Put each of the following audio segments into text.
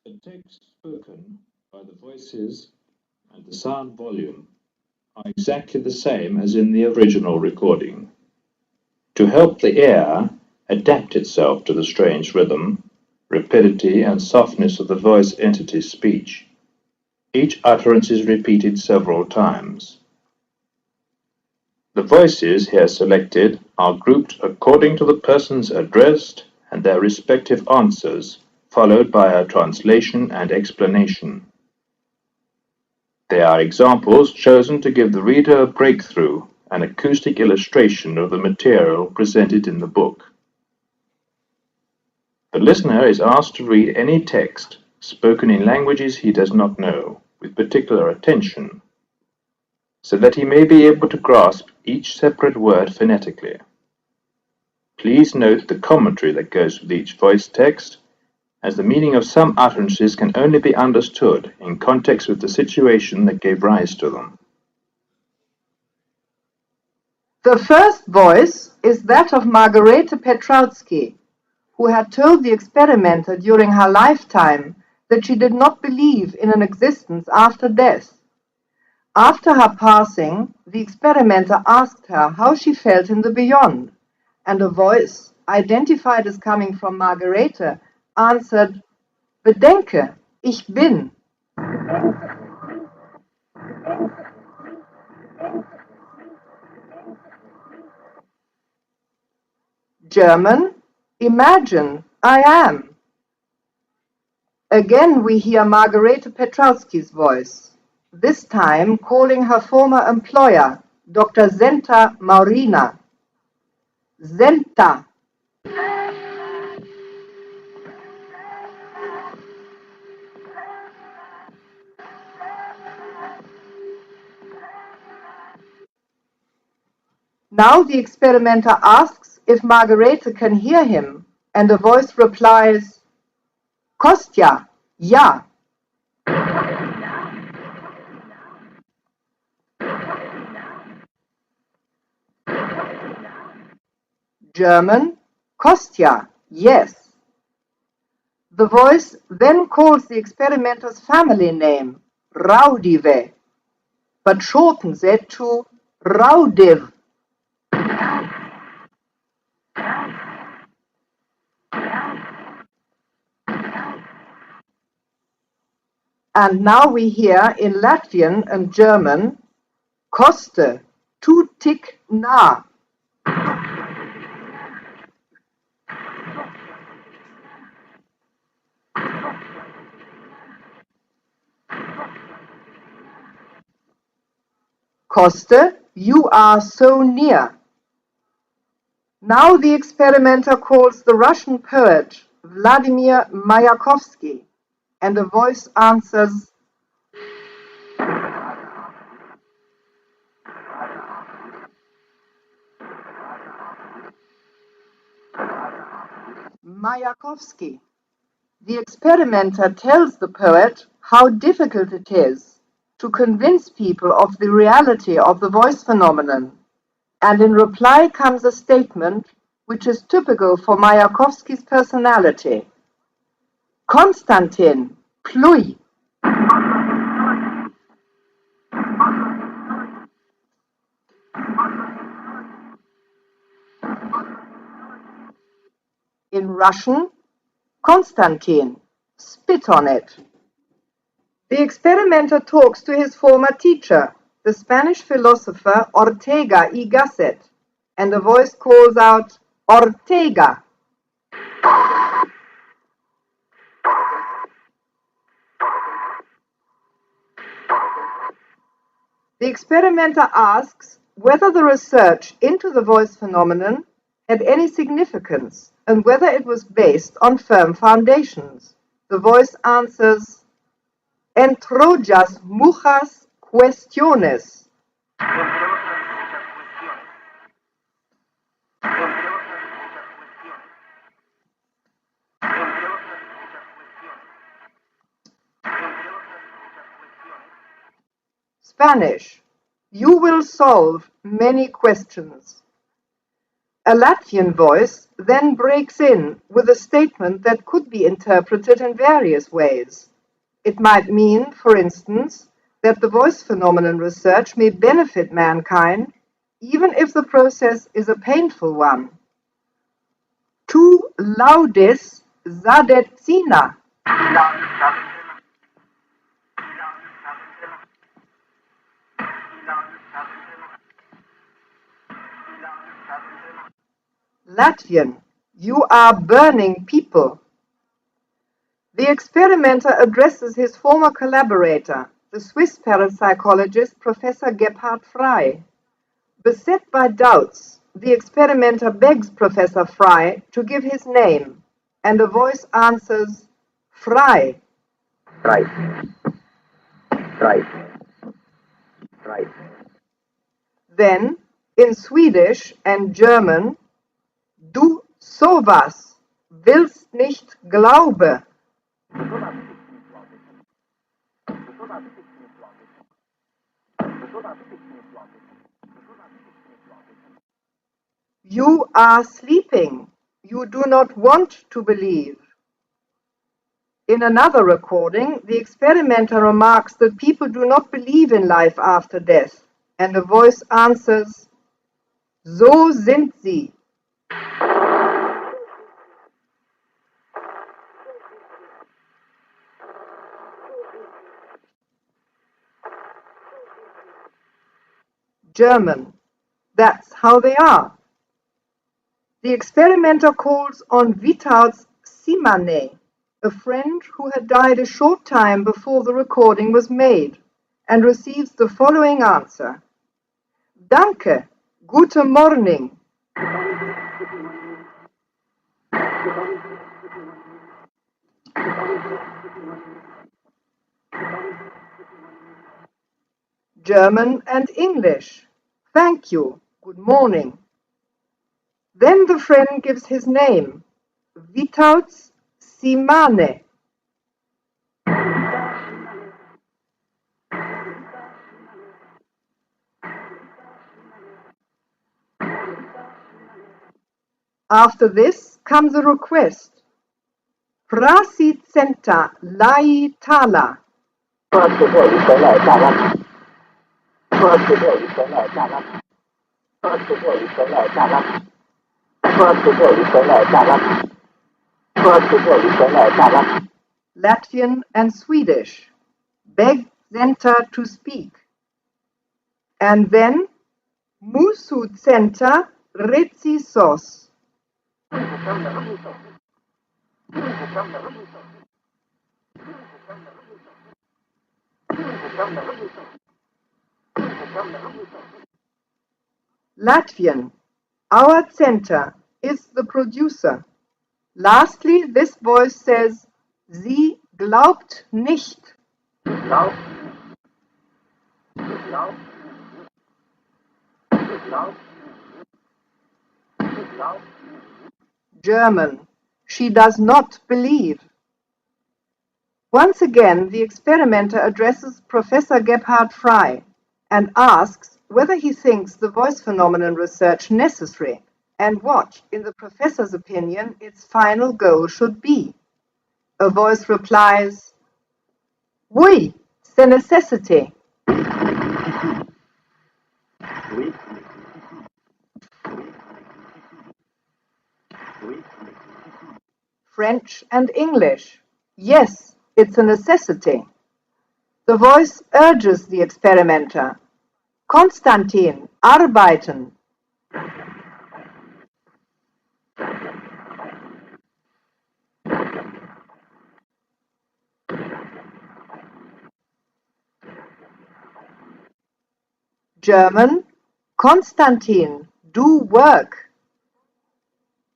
The text spoken by the voices and the sound volume are exactly the same as in the original recording. To help the ear adapt itself to the strange rhythm, rapidity, and softness of the voice entity's speech, each utterance is repeated several times. The voices here selected are grouped according to the persons addressed and their respective answers, followed by a translation and explanation. They are examples chosen to give the reader a breakthrough, an acoustic illustration of the material presented in the book. The listener is asked to read any text spoken in languages he does not know, with particular attention, so that he may be able to grasp each separate word phonetically. Please note the commentary that goes with each voice text, as the meaning of some utterances can only be understood in context with the situation that gave rise to them. The first voice is that of Margarete Petrowski, who had told the experimenter during her lifetime that she did not believe in an existence after death. After her passing, the experimenter asked her how she felt in the beyond, and a voice, identified as coming from Margarete, answered, "Bedenke, ich bin." German, imagine, I am. Again we hear Margarete Petrowski's voice, this time calling her former employer, Dr. Zenta Maurina. Zenta. Now the experimenter asks if Margarete can hear him, and a voice replies, "Kostja, ja." German, Kostja, yes. The voice then calls the experimenter's family name, Raudive, but shortens it to Raudive. And now we hear in Latvian and German, Koste, tu tik na. Koste, you are so near. Now the experimenter calls the Russian poet Vladimir Mayakovsky, and a voice answers, Mayakovsky. The experimenter tells the poet how difficult it is to convince people of the reality of the voice phenomenon, and in reply comes a statement which is typical for Mayakovsky's personality. Konstantin, pluj. In Russian, Konstantin, spit on it. The experimenter talks to his former teacher, the Spanish philosopher Ortega y Gasset, and a voice calls out, Ortega. The experimenter asks whether the research into the voice phenomenon had any significance and whether it was based on firm foundations. The voice answers, "Entrollas muchas cuestiones." Spanish, you will solve many questions. A Latvian voice then breaks in with a statement that could be interpreted in various ways. It might mean, for instance, that the voice phenomenon research may benefit mankind, even if the process is a painful one. Tu laudis zadecina. Latvian, you are burning people. The experimenter addresses his former collaborator, the Swiss parapsychologist Professor Gebhard Frey. Beset by doubts, the experimenter begs Professor Frey to give his name, and a voice answers, Frey. Frey. Frey. Frey. Then, in Swedish and German, Du sowas willst nicht glaube. You are sleeping. You do not want to believe. In another recording, the experimenter remarks that people do not believe in life after death, and a voice answers, So sind sie. German. That's how they are. The experimenter calls on Vitauts Simane, a friend who had died a short time before the recording was made, and receives the following answer. Danke, gute Morning. German and English. Thank you, good morning. Then the friend gives his name, Vitauts Simane. After this comes a request. Prasicenta lai tala. Latvian and Swedish. Beg Center to speak. And then Musu Center Recisos. Latvian. Our center is the producer. Lastly, this voice says, Sie glaubt nicht. German. She does not believe. Once again, the experimenter addresses Professor Gebhard Frey and asks whether he thinks the voice phenomenon research necessary and what, in the professor's opinion, its final goal should be. A voice replies, Oui, c'est nécessité. French and English. Yes, it's a necessity. The voice urges the experimenter. Konstantin, arbeiten. German, Konstantin, do work.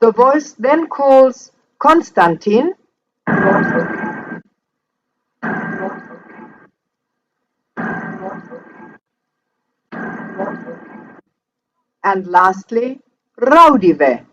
The voice then calls Konstantin. And lastly, Raudive.